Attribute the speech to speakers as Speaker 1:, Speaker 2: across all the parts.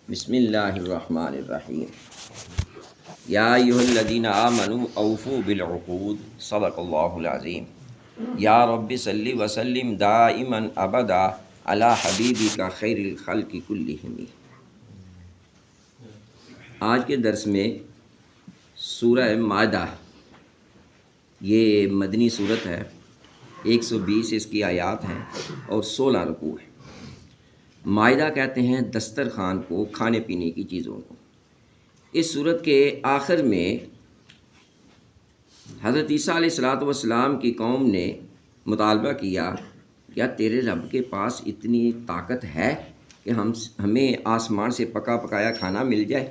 Speaker 1: بسم اللہ الرحمن الرحیم یا ایھا الذین آمنوا اوفوا بالعقود صدق اللہ العظیم یا رب صلی وسلم دائما ابدا علی حبیبک خیر الخلق کلہم۔ آج کے درس میں سورہ مائدہ، یہ مدنی صورت ہے، 120 اس کی آیات ہیں اور 16 رکوع ہیں۔ مائدہ کہتے ہیں دسترخوان کو، کھانے پینے کی چیزوں کو۔ اس صورت کے آخر میں حضرت عیسیٰ علیہ السلام کی قوم نے مطالبہ کیا، کیا تیرے رب کے پاس اتنی طاقت ہے کہ ہمیں آسمان سے پکا پکایا کھانا مل جائے؟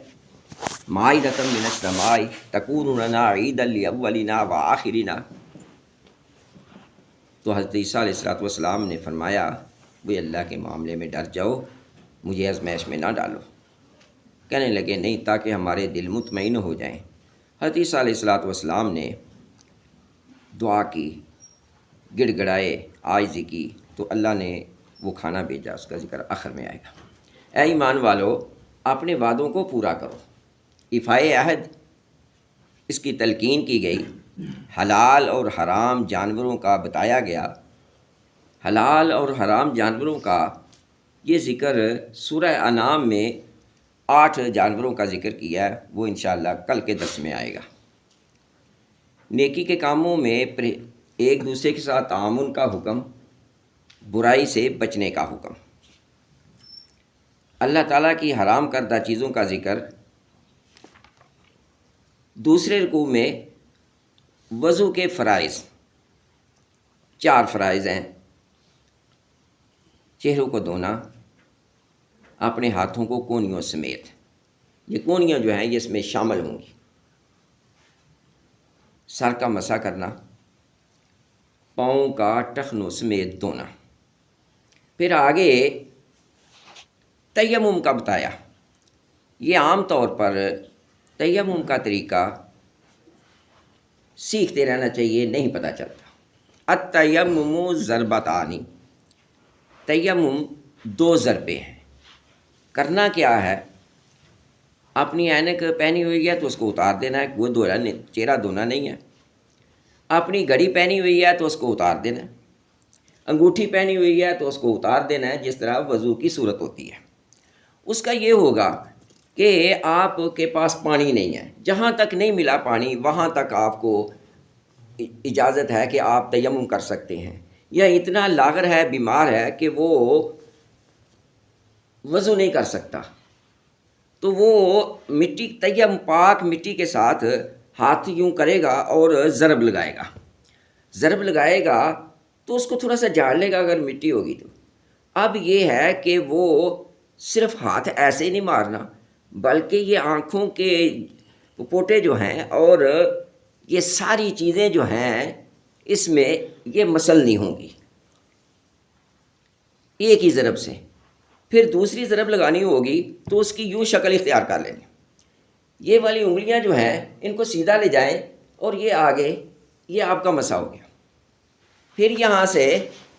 Speaker 1: مائدۃ من السماء تکون لنا عیدا لاولنا وآخرنا۔ تو حضرت عیسیٰ علیہ السلام نے فرمایا، وہ اللہ کے معاملے میں ڈر جاؤ، مجھے آزمائش میں نہ ڈالو۔ کہنے لگے نہیں، تاکہ ہمارے دل مطمئن ہو جائیں۔ حضرت عیسیٰ علیہ السلام نے دعا کی، گڑ گڑائے، عاجزی کی، تو اللہ نے وہ کھانا بھیجا۔ اس کا ذکر آخر میں آئے گا۔ اے ایمان والو، اپنے وعدوں کو پورا کرو۔ ایفائے عہد، اس کی تلقین کی گئی۔ حلال اور حرام جانوروں کا بتایا گیا۔ حلال اور حرام جانوروں کا یہ ذکر سورہ انعام میں 8 جانوروں کا ذکر کیا ہے، وہ انشاءاللہ کل کے درس میں آئے گا۔ نیکی کے کاموں میں ایک دوسرے کے ساتھ تعاون کا حکم، برائی سے بچنے کا حکم۔ اللہ تعالیٰ کی حرام کردہ چیزوں کا ذکر۔ دوسرے رکوع میں وضو کے فرائض، 4 فرائض ہیں۔ چہروں کو دھونا، اپنے ہاتھوں کو کونیوں سمیت، یہ کونیاں جو ہیں یہ اس میں شامل ہوں گی۔ سر کا مسح کرنا، پاؤں کا ٹخنوں سمیت دھونا۔ پھر آگے تیمم کا بتایا۔ یہ عام طور پر تیمم کا طریقہ سیکھتے رہنا چاہیے، نہیں پتہ چلتا۔ التیمم ضربتان، تیمم 2 ضربے ہیں۔ کرنا کیا ہے؟ اپنی اینک پہنی ہوئی ہے تو اس کو اتار دینا ہے، وہ چہرہ دھونا نہیں ہے۔ اپنی گھڑی پہنی ہوئی ہے تو اس کو اتار دینا ہے۔ انگوٹھی پہنی ہوئی ہے تو اس کو اتار دینا ہے، جس طرح وضو کی صورت ہوتی ہے۔ اس کا یہ ہوگا کہ آپ کے پاس پانی نہیں ہے، جہاں تک نہیں ملا پانی وہاں تک آپ کو اجازت ہے کہ آپ تیمم کر سکتے ہیں۔ یا اتنا لاغر ہے، بیمار ہے کہ وہ وضو نہیں کر سکتا، تو وہ مٹی، تیمم پاک مٹی کے ساتھ ہاتھ یوں کرے گا اور ضرب لگائے گا۔ ضرب لگائے گا تو اس کو تھوڑا سا جھاڑ لے گا اگر مٹی ہوگی تو۔ اب یہ ہے کہ وہ صرف ہاتھ ایسے ہی نہیں مارنا، بلکہ یہ آنکھوں کے پوٹے جو ہیں اور یہ ساری چیزیں جو ہیں اس میں یہ مسلنی ہوں گی ایک ہی ضرب سے۔ پھر دوسری ضرب لگانی ہوگی تو اس کی یوں شکل اختیار کر لیں گے۔ یہ والی انگلیاں جو ہیں ان کو سیدھا لے جائیں اور یہ آگے، یہ آپ کا مسح ہو گیا۔ پھر یہاں سے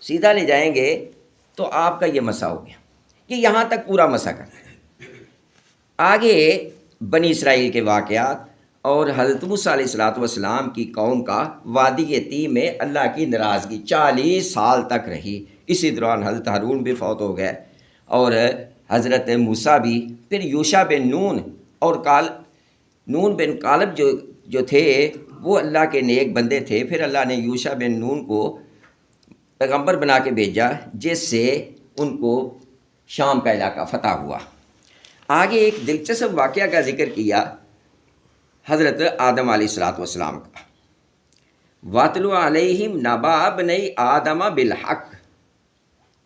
Speaker 1: سیدھا لے جائیں گے تو آپ کا یہ مسح ہو گیا۔ یہ یہاں تک پورا مسح کرنا ہے۔ آگے بنی اسرائیل کے واقعات اور حضرت موسیٰ علیہ السلام کی قوم کا وادی طی میں اللہ کی ناراضگی 40 سال تک رہی۔ اسی دوران حضرت ہارون بھی فوت ہو گئے اور حضرت موسیٰ بھی۔ پھر یوشع بن نون اور نون بن کالب جو تھے وہ اللہ کے نیک بندے تھے۔ پھر اللہ نے یوشع بن نون کو پیغمبر بنا کے بھیجا، جس سے ان کو شام کا علاقہ فتح ہوا۔ آگے ایک دلچسپ واقعہ کا ذکر کیا حضرت آدم علیہ السلام کا۔ وَاتْلُ عَلَيْهِمْ نَبَأَ ابْنَيْ آدَمَ بِالْحَقِّ،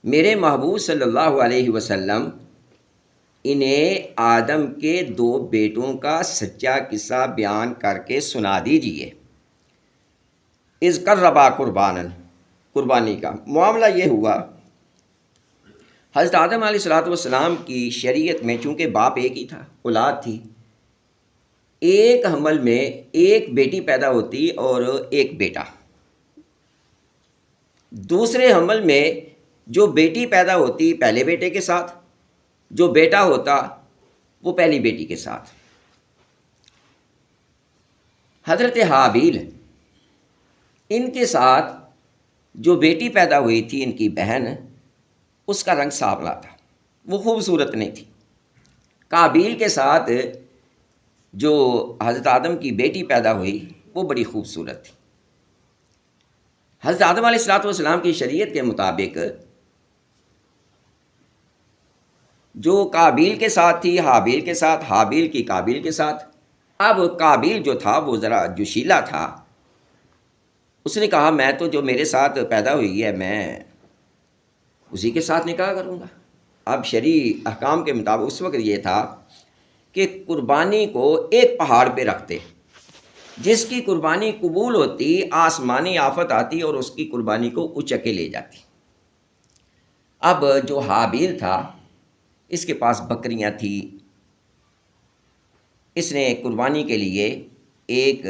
Speaker 1: میرے محبوب صلی اللہ علیہ وسلم انہیں آدم کے 2 بیٹوں کا سچا قصہ بیان کر کے سنا دیجئے۔ اذ قربا قربانا، قربانی کا معاملہ یہ ہوا، حضرت آدم علیہ السلام کی شریعت میں چونکہ باپ ایک ہی تھا، اولاد تھی، ایک حمل میں ایک بیٹی پیدا ہوتی اور ایک بیٹا۔ دوسرے حمل میں جو بیٹی پیدا ہوتی پہلے بیٹے کے ساتھ، جو بیٹا ہوتا وہ پہلی بیٹی کے ساتھ۔ حضرت حابیل، ان کے ساتھ جو بیٹی پیدا ہوئی تھی ان کی بہن، اس کا رنگ سانولا تھا، وہ خوبصورت نہیں تھی۔ قابیل کے ساتھ جو حضرت آدم کی بیٹی پیدا ہوئی وہ بڑی خوبصورت تھی۔ حضرت آدم علیہ الصلوۃ والسلام کی شریعت کے مطابق جو قابیل کے ساتھ تھی حابیل کے ساتھ، حابیل کی قابیل کے ساتھ۔ اب قابیل جو تھا وہ ذرا جوشیلا تھا، اس نے کہا میں تو جو میرے ساتھ پیدا ہوئی ہے میں اسی کے ساتھ نکاح کروں گا۔ اب شرعی احکام کے مطابق اس وقت یہ تھا کہ قربانی کو ایک پہاڑ پہ رکھتے، جس کی قربانی قبول ہوتی آسمانی آفت آتی اور اس کی قربانی کو اچک کے لے جاتی۔ اب جو حابیل تھا اس کے پاس بکریاں تھیں، اس نے قربانی کے لیے ایک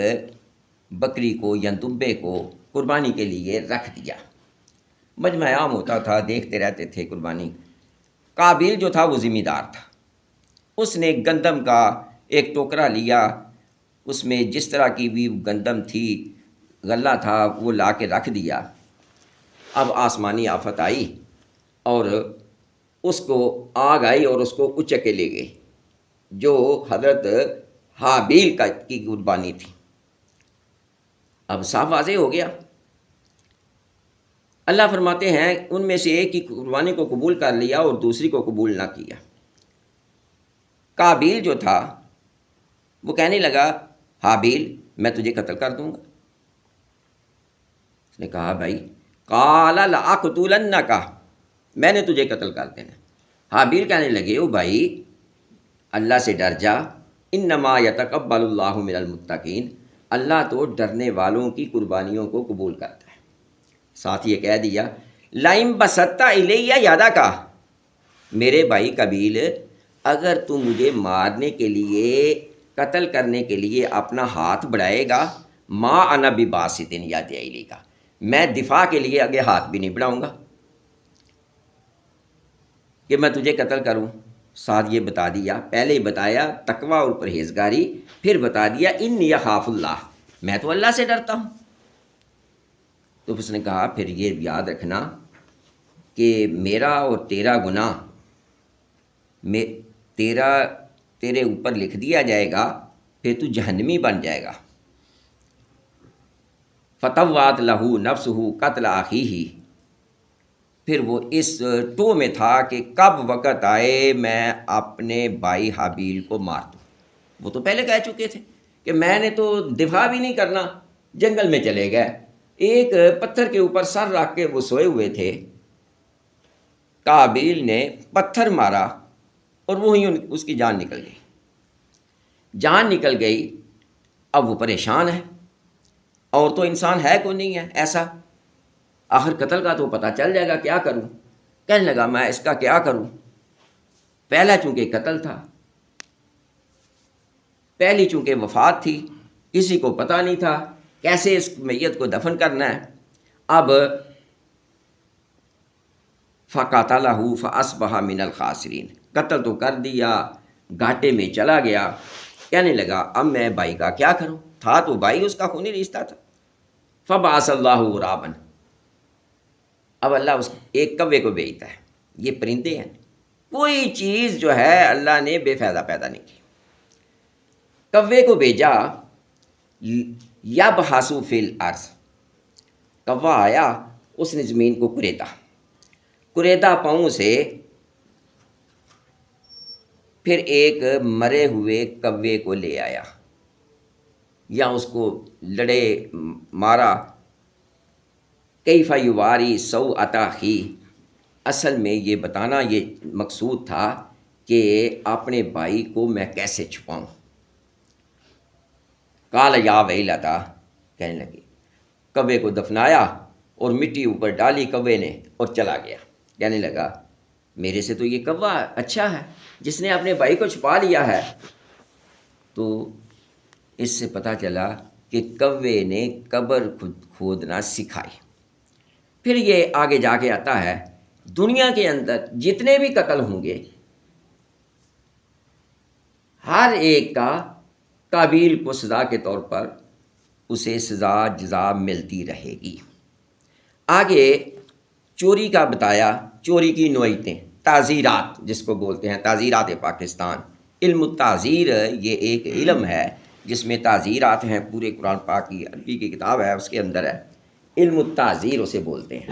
Speaker 1: بکری کو یا دمبے کو قربانی کے لیے رکھ دیا۔ مجمع عام ہوتا تھا، دیکھتے رہتے تھے قربانی۔ قابیل جو تھا وہ ذمہ دار تھا، اس نے گندم کا ایک ٹوکرا لیا، اس میں جس طرح کی بھی گندم تھی، غلہ تھا، وہ لا کے رکھ دیا۔ اب آسمانی آفت آئی اور اس کو آگ آئی اور اس کو اچک کے لے گئی، جو حضرت حابیل کی قربانی تھی۔ اب صاف واضح ہو گیا۔ اللہ فرماتے ہیں ان میں سے ایک کی قربانی کو قبول کر لیا اور دوسری کو قبول نہ کیا۔ قابیل جو تھا وہ کہنے لگا حابیل میں تجھے قتل کر دوں گا۔ اس نے کہا بھائی، قال لأقتلنک، میں نے تجھے قتل کر دینا۔ حابیل کہنے لگے او بھائی اللہ سے ڈر جا، انما یتقبل اللہ من المتقین، اللہ تو ڈرنے والوں کی قربانیوں کو قبول کرتا ہے۔ ساتھ یہ کہہ دیا لئن بسطت الی یدک، میرے بھائی قابیل اگر تو مجھے مارنے کے لیے، قتل کرنے کے لیے اپنا ہاتھ بڑھائے گا، ما انا بباسط یدی الیک، میں دفاع کے لیے آگے ہاتھ بھی نہیں بڑھاؤں گا کہ میں تجھے قتل کروں۔ ساتھ یہ بتا دیا، پہلے ہی بتایا تقوی اور پرہیزگاری، پھر بتا دیا انی اخاف اللہ، میں تو اللہ سے ڈرتا ہوں۔ تو اس نے کہا پھر یہ یاد رکھنا کہ میرا اور تیرا گناہ تیرے اوپر لکھ دیا جائے گا، پھر تو جہنمی بن جائے گا۔ فطوعت لہ نفسہ قتل اخیہ، پھر وہ اس ٹو میں تھا کہ کب وقت آئے میں اپنے بھائی حابیل کو مار دوں۔ وہ تو پہلے کہہ چکے تھے کہ میں نے تو دفاع بھی نہیں کرنا، جنگل میں چلے گئے، ایک پتھر کے اوپر سر رکھ کے وہ سوئے ہوئے تھے۔ قابیل نے پتھر مارا اور وہیں اس کی جان نکل گئی۔ جان نکل گئی، اب وہ پریشان ہے، اور تو انسان ہے کوئی نہیں ہے ایسا، آخر قتل کا تو پتہ چل جائے گا، کیا کروں؟ کہنے لگا میں اس کا کیا کروں؟ پہلا چونکہ قتل تھا، پہلی چونکہ وفات تھی، کسی کو پتہ نہیں تھا کیسے اس میت کو دفن کرنا ہے۔ اب فقتلہ فاصبح من الخاسرین، قتل تو کر دیا، گھاٹے میں چلا گیا۔ کہنے لگا اب میں بھائی کا کیا کروں؟ تھا تو بھائی اس کا خونی رشتہ تھا۔ فبعث اللہ غرابا، اب اللہ اس ایک کوے کو بھیجتا ہے۔ یہ پرندے ہیں، کوئی چیز جو ہے اللہ نے بے فائدہ پیدا نہیں کی۔ کوے کو بھیجا، یبحث فی الارض، کوا آیا، اس نے زمین کو کریدا پاؤں سے، پھر ایک مرے ہوئے کوے کو لے آیا، یا اس کو لڑے مارا۔ کیف یواری سوءۃ اخیہ، اصل میں یہ بتانا یہ مقصود تھا کہ اپنے بھائی کو میں کیسے چھپاؤں۔ قال یا ویلتہ، کہنے لگے، کوے کو دفنایا اور مٹی اوپر ڈالی کوے نے اور چلا گیا۔ کہنے لگا میرے سے تو یہ کوا اچھا ہے جس نے اپنے بھائی کو چھپا لیا ہے۔ تو اس سے پتہ چلا کہ کوے نے قبر کھودنا سکھائی۔ پھر یہ آگے جا کے آتا ہے دنیا کے اندر جتنے بھی قتل ہوں گے ہر ایک کا قابل کو سزا کے طور پر اسے سزا جزا ملتی رہے گی۔ آگے چوری کا بتایا، چوری کی نوعیتیں، تعزیرات جس کو بولتے ہیں، تعزیرات پاکستان۔ علم التعزیر یہ ایک علم ہے جس میں تعزیرات ہیں، پورے قرآن پاک کی عربی کی کتاب ہے، اس کے اندر ہے، علم التعزیر اسے بولتے ہیں۔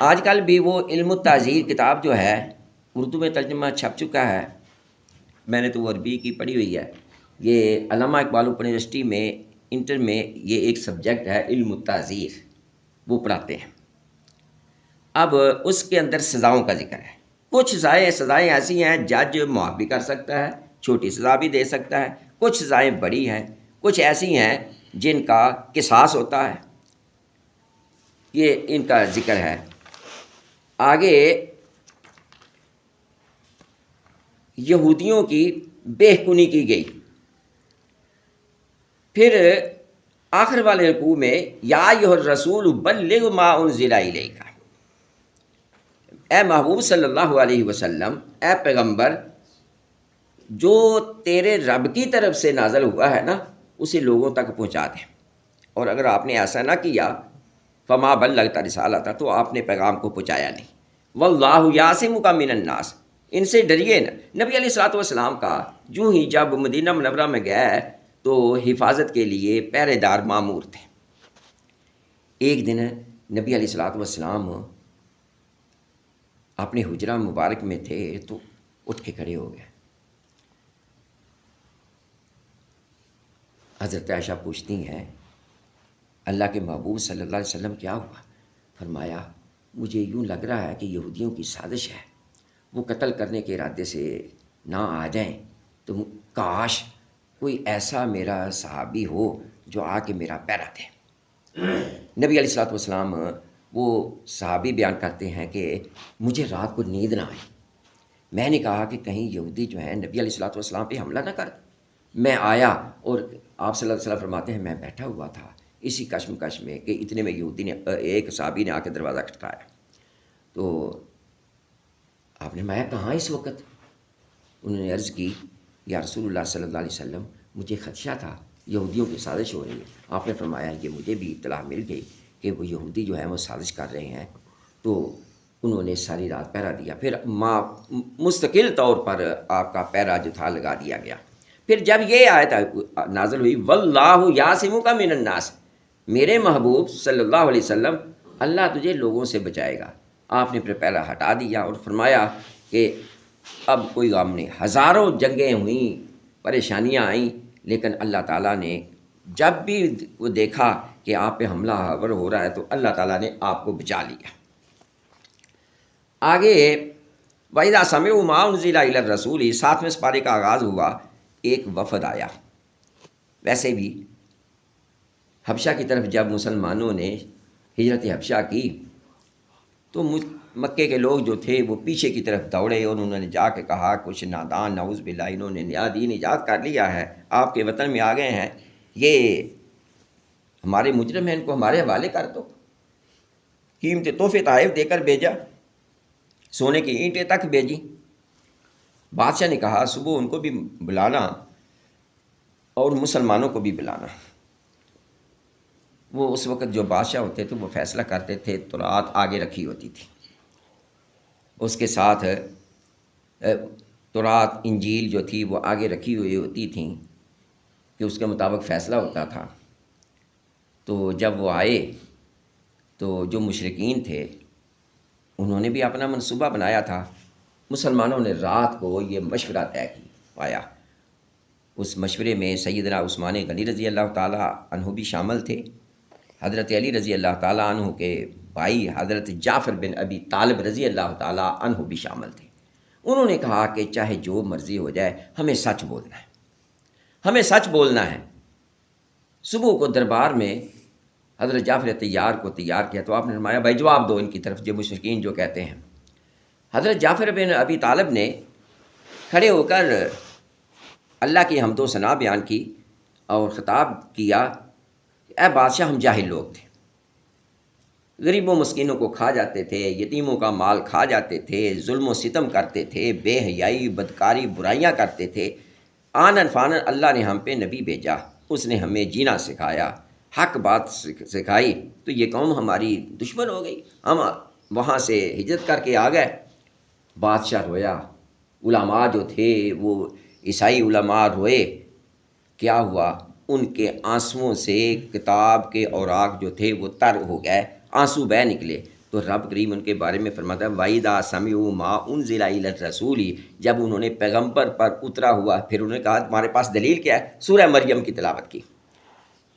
Speaker 1: آج کل بھی وہ علم التعزیر کتاب جو ہے اردو میں ترجمہ چھپ چکا ہے، میں نے تو وہ عربی کی پڑھی ہوئی ہے۔ یہ علامہ اقبال اوپن یونیورسٹی میں انٹر میں یہ ایک سبجیکٹ ہے علم التعزیر، وہ پڑھاتے ہیں۔ اب اس کے اندر سزاؤں کا ذکر ہے۔ کچھ سزائیں ایسی ہیں جج معاف بھی کر سکتا ہے، چھوٹی سزا بھی دے سکتا ہے، کچھ سزائیں بڑی ہیں، کچھ ایسی ہیں جن کا قصاص ہوتا ہے، یہ ان کا ذکر ہے۔ آگے یہودیوں کی بے کنی کی گئی۔ پھر آخر والے رکوع میں یا ایھا الرسول بلغ ما انزل الیک، اے محبوب صلی اللہ علیہ وسلم، اے پیغمبر، جو تیرے رب کی طرف سے نازل ہوا ہے نا اسے لوگوں تک پہنچا دیں، اور اگر آپ نے ایسا نہ کیا فما بلغت رسالتہ، تو آپ نے پیغام کو پہنچایا نہیں۔ واللہ یعصمک من الناس، ان سے ڈریے نا۔ نبی علیہ الصلوۃ والسلام کا جو ہی جب مدینہ منورہ میں گئے تو حفاظت کے لیے پہرے دار مامور تھے۔ ایک دن نبی علیہ الصلوۃ والسلام اپنے حجرہ مبارک میں تھے تو اٹھ کے کھڑے ہو گئے۔ حضرت عائشہ پوچھتی ہیں اللہ کے محبوب صلی اللہ علیہ وسلم کیا ہوا؟ فرمایا مجھے یوں لگ رہا ہے کہ یہودیوں کی سازش ہے، وہ قتل کرنے کے ارادے سے نہ آ جائیں، تو کاش کوئی ایسا میرا صحابی ہو جو آ کے میرا پیرا دے۔ نبی علیہ الصلوۃ والسلام وہ صحابی بیان کرتے ہیں کہ مجھے رات کو نیند نہ آئی، میں نے کہا کہ کہیں یہودی جو ہیں نبی علیہ الصلوۃ والسلام پہ حملہ نہ کر۔ میں آیا اور آپ صلی اللہ علیہ وسلم فرماتے ہیں میں بیٹھا ہوا تھا اسی کشمکش میں کہ اتنے میں یہودی نے، ایک صحابی نے آ کے دروازہ کھٹکایا، تو آپ نے فرمایا کہاں اس وقت؟ انہوں نے عرض کی یا رسول اللہ صلی اللہ علیہ وسلم مجھے خدشہ تھا یہودیوں کی سازش ہو رہی ہے۔ آپ نے فرمایا یہ مجھے بھی اطلاع مل گئی کہ وہ یہودی جو ہیں وہ سازش کر رہے ہیں، تو انہوں نے ساری رات پہرا دیا، پھر مستقل طور پر آپ کا پہرا جو تھا لگا دیا گیا۔ پھر جب یہ آیت نازل ہوئی واللہ یعصمک من الناس، میرے محبوب صلی اللہ علیہ وسلم اللہ تجھے لوگوں سے بچائے گا، آپ نے پھر پہرا ہٹا دیا اور فرمایا کہ اب کوئی غم نہیں۔ ہزاروں جنگیں ہوئیں، پریشانیاں آئیں، لیکن اللہ تعالیٰ نے جب بھی وہ دیکھا کہ آپ پہ حملہ آور ہو رہا ہے تو اللہ تعالیٰ نے آپ کو بچا لیا۔ آگے وَإِذَا سَمِعُوا مَا أُنزِلَ إِلَى الرَّسُولِ، 7ویں سپارے کا آغاز ہوا، ایک وفد آیا۔ ویسے بھی حبشہ کی طرف جب مسلمانوں نے ہجرت حبشہ کی تو مکے کے لوگ جو تھے وہ پیچھے کی طرف دوڑے اور انہوں نے جا کے کہا کچھ نادان نعوذ باللہ انہوں نے نیا دین ایجاد کر لیا ہے، آپ کے وطن میں آ گئے ہیں، یہ ہمارے مجرم ہیں، ان کو ہمارے حوالے کر دو۔ قیمتی تحفے تحائف دے کر بھیجا، سونے کی اینٹیں تک بھیجی۔ بادشاہ نے کہا صبح ان کو بھی بلانا اور مسلمانوں کو بھی بلانا۔ وہ اس وقت جو بادشاہ ہوتے تھے وہ فیصلہ کرتے تھے، تورات آگے رکھی ہوتی تھی، اس کے ساتھ تورات انجیل جو تھی وہ آگے رکھی ہوئی ہوتی تھیں کہ اس کے مطابق فیصلہ ہوتا تھا۔ تو جب وہ آئے تو جو مشرکین تھے انہوں نے بھی اپنا منصوبہ بنایا تھا، مسلمانوں نے رات کو یہ مشورہ طے پایا۔ اس مشورے میں سیدنا عثمان غنی رضی اللہ تعالیٰ عنہ بھی شامل تھے، حضرت علی رضی اللہ تعالیٰ عنہ کے بھائی حضرت جعفر بن ابی طالب رضی اللہ تعالیٰ عنہ بھی شامل تھے۔ انہوں نے کہا کہ چاہے جو مرضی ہو جائے ہمیں سچ بولنا ہے، ہمیں سچ بولنا ہے۔ صبح کو دربار میں حضرت جعفر طیار کو تیار کیا تو آپ نے فرمایا بھائی جواب دو ان کی طرف جو مشرکین جو کہتے ہیں۔ حضرت جعفر بن ابی طالب نے کھڑے ہو کر اللہ کی حمد و ثنا بیان کی اور خطاب کیا، اے بادشاہ ہم جاہل لوگ تھے، غریبوں مسکینوں کو کھا جاتے تھے، یتیموں کا مال کھا جاتے تھے، ظلم و ستم کرتے تھے، بے حیائی بدکاری برائیاں کرتے تھے۔ آنن فانن اللہ نے ہم پہ نبی بھیجا، اس نے ہمیں جینا سکھایا، حق بات سکھائی، تو یہ قوم ہماری دشمن ہو گئی۔ ہم وہاں سے ہجرت کر کے آ گئے۔ بادشاہ رویا، علماء جو تھے وہ عیسائی علماء روئے۔ کیا ہوا؟ ان کے آنسوؤں سے کتاب کے اوراق جو تھے وہ تر ہو گئے، آنسو بہہ نکلے۔ تو رب کریم ان کے بارے میں فرماتا ہے وَإِذَا سَمِعُوا مَا أُنزِلَ إِلَى الرَّسُولِ، جب انہوں نے پیغمبر پر اترا ہوا، پھر انہوں نے کہا تمہارے پاس دلیل کیا ہے؟ سورہ مریم کی تلاوت کی،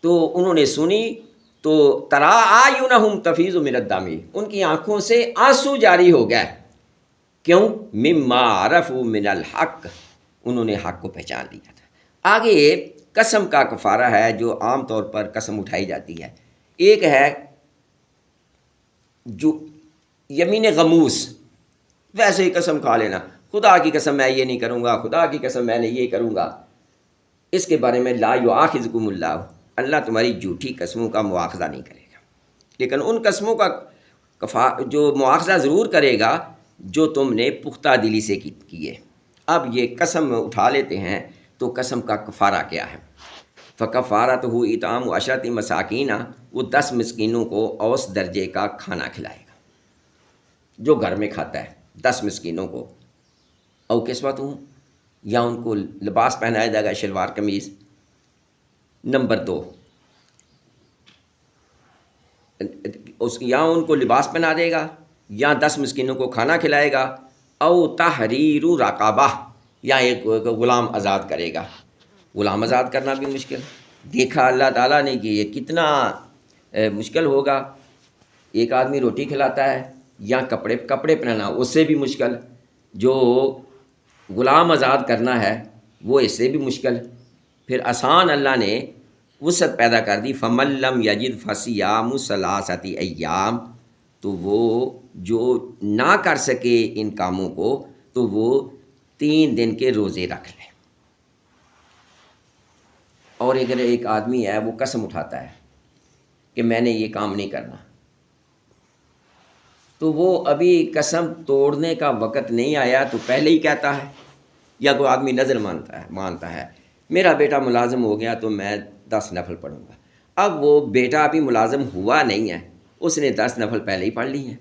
Speaker 1: تو انہوں نے سنی تو ترا اعینہم تفیض من الدم، ان کی آنکھوں سے آنسو جاری ہو گئے۔ کیوں؟ مما عرفوا من الحق، انہوں نے حق کو پہچان لیا تھا۔ آگے قسم کا کفارہ ہے جو عام طور پر قسم اٹھائی جاتی ہے۔ ایک ہے جو یمین غموس، ویسے ہی قسم کھا لینا، خدا کی قسم میں یہ نہیں کروں گا، خدا کی قسم میں نے یہ کروں گا۔ اس کے بارے میں لا یؤاخذکم اللہ، اللہ تمہاری جھوٹی قسموں کا مواخذہ نہیں کرے گا، لیکن ان قسموں کا جو مواخذہ ضرور کرے گا جو تم نے پختہ دلی سے کیے۔ اب یہ قسم اٹھا لیتے ہیں تو قسم کا کفارہ کیا ہے؟ فکفارتہ اطعام عشرۃ مساکین، وہ 10 مسکینوں کو اوس درجے کا کھانا کھلائے گا، جو گھر میں کھاتا ہے 10 مسکینوں کو۔ او کسوتہم، یا ان کو لباس پہنایا جائے گا، شلوار قمیض۔ نمبر 2، یا ان کو لباس پہنا دے گا، یا 10 مسکینوں کو کھانا کھلائے گا۔ او تحریر رقبہ، یا ایک غلام آزاد کرے گا۔ غلام آزاد کرنا بھی مشکل، دیکھا اللہ تعالیٰ نے کہ یہ کتنا مشکل ہوگا۔ ایک آدمی روٹی کھلاتا ہے یا کپڑے پہنانا، اس سے بھی مشکل، جو غلام آزاد کرنا ہے وہ اس سے بھی مشکل۔ پھر آسان اللہ نے وسعت پیدا کر دی، فَمَن لَّمْ يَجِدْ فَصِيَامُ ثَلَاثَةِ أَيَّامٍ، تو وہ جو نہ کر سکے ان کاموں کو تو وہ 3 دن کے روزے رکھ لے۔ اور اگر ایک آدمی ہے وہ قسم اٹھاتا ہے کہ میں نے یہ کام نہیں کرنا، تو وہ ابھی قسم توڑنے کا وقت نہیں آیا تو پہلے ہی کہتا ہے۔ یا کوئی آدمی نظر مانتا ہے میرا بیٹا ملازم ہو گیا تو میں 10 نفل پڑھوں گا۔ اب وہ بیٹا ابھی ملازم ہوا نہیں ہے، اس نے 10 نفل پہلے ہی پڑھ لی ہیں،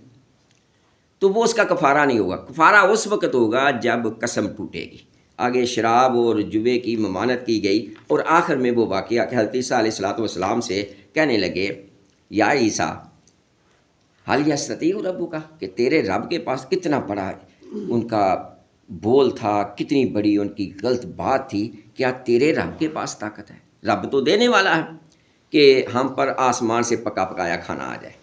Speaker 1: تو وہ اس کا کفارہ نہیں ہوگا۔ کفارہ اس وقت ہوگا جب قسم ٹوٹے گی۔ آگے شراب اور جوے کی ممانعت کی گئی، اور آخر میں وہ واقعہ کہ حضرت عیسیٰ علیہ السلام سے کہنے لگے یا عیسیٰ حل یستطیع ربک، کہ تیرے رب کے پاس کتنا بڑا ان کا بول تھا، کتنی بڑی ان کی غلط بات تھی، کیا تیرے رب کے پاس طاقت ہے؟ رب تو دینے والا ہے کہ ہم پر آسمان سے پکا پکایا کھانا آ جائے۔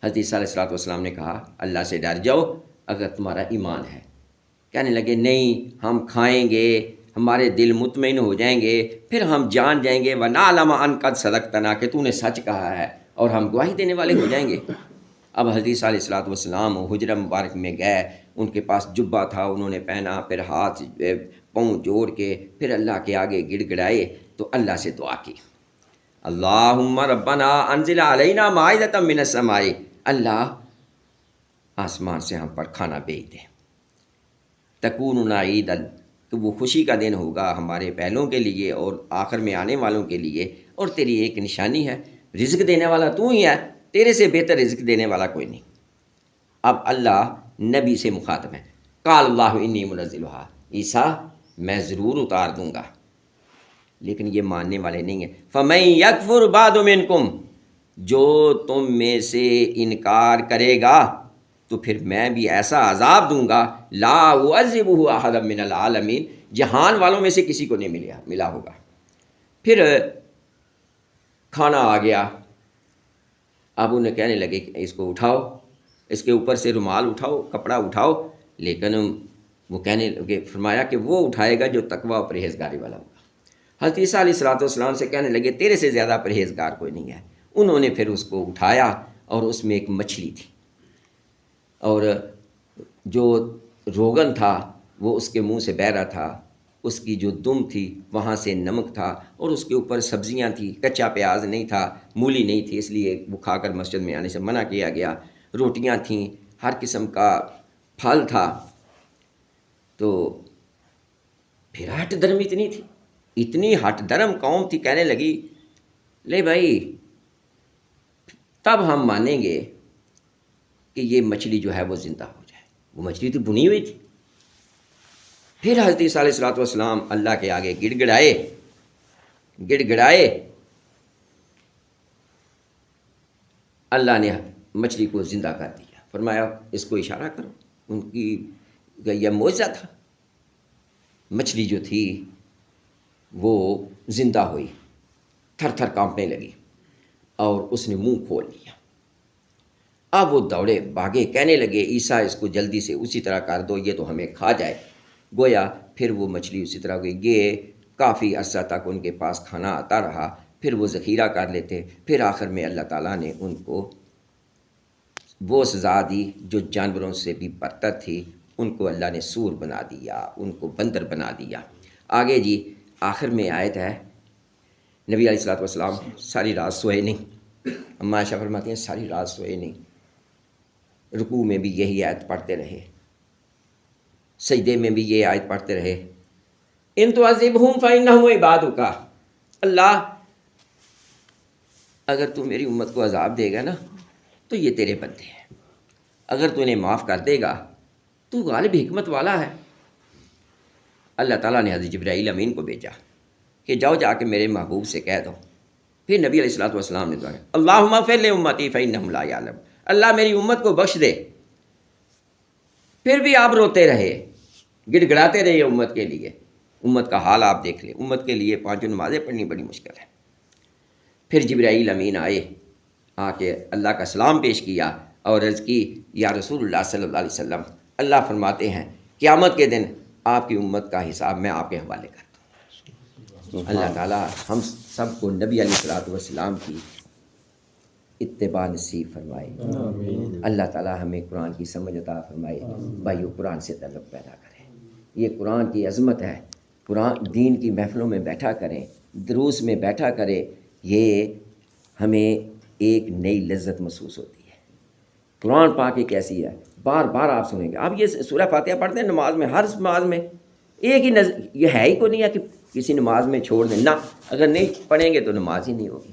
Speaker 1: حضرت عیسیٰ علیہ السلام نے کہا اللہ سے ڈر جاؤ اگر تمہارا ایمان ہے۔ کہنے لگے نہیں، ہم کھائیں گے، ہمارے دل مطمئن ہو جائیں گے، پھر ہم جان جائیں گے وَنَعْلَمَ أَنْ قَدْ صَدَقْتَنَا، کہ تو نے سچ کہا ہے، اور ہم گواہی دینے والے ہو جائیں گے۔ اب حضرت عیسیٰ علیہ السلام حجرہ مبارک میں گئے، ان کے پاس جبہ تھا، انہوں نے پہنا، پھر ہاتھ پاؤں جوڑ کے پھر اللہ کے آگے گڑ گڑائے تو اللہ سے دعا کی، اللہم ربنا انزل علینا مائدۃ من السماء، اللہ آسمان سے ہم پر کھانا بھیج دے، تکون عیدا، کہ وہ خوشی کا دن ہوگا ہمارے پہلوں کے لیے اور آخر میں آنے والوں کے لیے، اور تیری ایک نشانی ہے، رزق دینے والا تو ہی ہے، تیرے سے بہتر رزق دینے والا کوئی نہیں۔ اب اللہ نبی سے مخاطب ہے، قال اللہ انی منزلھا، عیسیٰ میں ضرور اتار دوں گا، لیکن یہ ماننے والے نہیں ہیں۔ فَمَن يَكْفُرْ بَعْدُ مِنْكُمْ، جو تم میں سے انکار کرے گا تو پھر میں بھی ایسا عذاب دوں گا لا اعذبہ احدا من العالمین، جہان والوں میں سے کسی کو نہیں ملا ہوگا۔ پھر کھانا آ گیا، اب انہیں کہنے لگے کہ اس کو اٹھاؤ، اس کے اوپر سے رومال اٹھاؤ، کپڑا اٹھاؤ، لیکن وہ کہنے لگے، فرمایا کہ وہ اٹھائے گا جو تقوی و پرہیزگاری والا ہوگا۔ حضرت عیسیٰ علیہ السلام سے کہنے لگے تیرے سے زیادہ پرہیزگار کوئی نہیں ہے۔ انہوں نے پھر اس کو اٹھایا اور اس میں ایک مچھلی تھی، اور جو روغن تھا وہ اس کے منہ سے بہہ رہا تھا، اس کی جو دم تھی وہاں سے نمک تھا اور اس کے اوپر سبزیاں تھیں، کچا پیاز نہیں تھا، مولی نہیں تھی، اس لیے وہ کھا کر مسجد میں آنے سے منع کیا گیا۔ روٹیاں تھیں، ہر قسم کا پھل تھا۔ تو پھر ہٹ درم اتنی تھی، اتنی ہٹ درم قوم تھی، کہنے لگی لے بھائی تب ہم مانیں گے کہ یہ مچھلی جو ہے وہ زندہ ہو جائے۔ وہ مچھلی تو بنی ہوئی تھی۔ پھر حضرت عیسیٰ علیہ الصلوۃ والسلام اللہ کے آگے گڑ گڑائے، اللہ نے مچھلی کو زندہ کر دیا۔ فرمایا اس کو اشارہ کرو، ان کی یہ معجزہ تھا۔ مچھلی جو تھی وہ زندہ ہوئی، تھر تھر کانپنے لگی اور اس نے منہ کھول لیا۔ اب وہ دوڑے بھاگے، کہنے لگے عیسیٰ اس کو جلدی سے اسی طرح کر دو، یہ تو ہمیں کھا جائے۔ گویا پھر وہ مچھلی اسی طرح ہوئی۔ یہ کافی عرصہ تک ان کے پاس کھانا آتا رہا، پھر وہ ذخیرہ کر لیتے۔ پھر آخر میں اللہ تعالیٰ نے ان کو وہ سزا دی جو جانوروں سے بھی برتر تھی، ان کو اللہ نے سور بنا دیا، ان کو بندر بنا دیا۔ آگے جی آخر میں آیت ہے، نبی علیہ الصلوۃ والسلام ساری رات سوئے نہیں۔ اما عائشہ فرماتی ہیں ساری رات سوئے نہیں، رکوع میں بھی یہی آیت پڑھتے رہے، سجدے میں بھی یہ آیت پڑھتے رہے، ان تعذبہم فإنہم عبادک، اللہ اگر تو میری امت کو عذاب دے گا نا تو یہ تیرے بندے ہیں، اگر تو انہیں معاف کر دے گا تو غالب حکمت والا ہے۔ اللہ تعالیٰ نے حضرت جبرائیل امین کو بھیجا کہ جاؤ جا کے میرے محبوب سے کہہ دو۔ پھر نبی علیہ الصلوۃ والسلام نے دعا کی اللہم اغفر لامتی فإنہم لا یعلمون، اللہ میری امت کو بخش دے۔ پھر بھی آپ روتے رہے، گڑ گڑاتے رہے امت کے لیے۔ امت کا حال آپ دیکھ لیں، امت کے لیے 5 نمازیں پڑھنی بڑی مشکل ہے۔ پھر جبرائیل امین آئے، آ کے اللہ کا سلام پیش کیا اور عرض کی یا رسول اللہ صلی اللہ علیہ وسلم، اللہ فرماتے ہیں قیامت کے دن آپ کی امت کا حساب میں آپ کے حوالے کرتا ہوں۔ اللہ تعالیٰ ہم سب کو نبی علیہ الصلوۃ والسلام کی اتباع نصیب فرمائے۔ اللہ تعالیٰ ہمیں قرآن کی سمجھ عطا فرمائے۔ بھائیو قرآن سے تعلق پیدا کریں، یہ قرآن کی عظمت ہے۔ قرآن دین کی محفلوں میں بیٹھا کریں، دروس میں بیٹھا کریں، یہ ہمیں ایک نئی لذت محسوس ہوتی ہے۔ قرآن پاک ایک ایسی ہے، بار بار آپ سنیں گے۔ آپ یہ سورہ فاتحہ پڑھتے ہیں نماز میں، ہر نماز میں ایک ہی یہ ہے ہی کوئی نہیں ہے کہ کسی نماز میں چھوڑ دیں، نہ، اگر نہیں پڑھیں گے تو نماز ہی نہیں ہوگی۔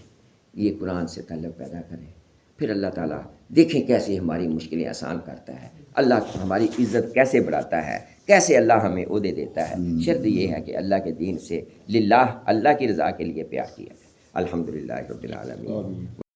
Speaker 1: یہ قرآن سے تعلق پیدا کریں، پھر اللہ تعالیٰ دیکھیں کیسے ہماری مشکلیں آسان کرتا ہے، اللہ ہماری عزت کیسے بڑھاتا ہے، کیسے اللہ ہمیں عہدے دیتا ہے۔ شرط یہ ہے کہ اللہ کے دین سے للہ، اللہ کی رضا کے لیے پیار کیا جائے۔ الحمدللہ رب العالمین۔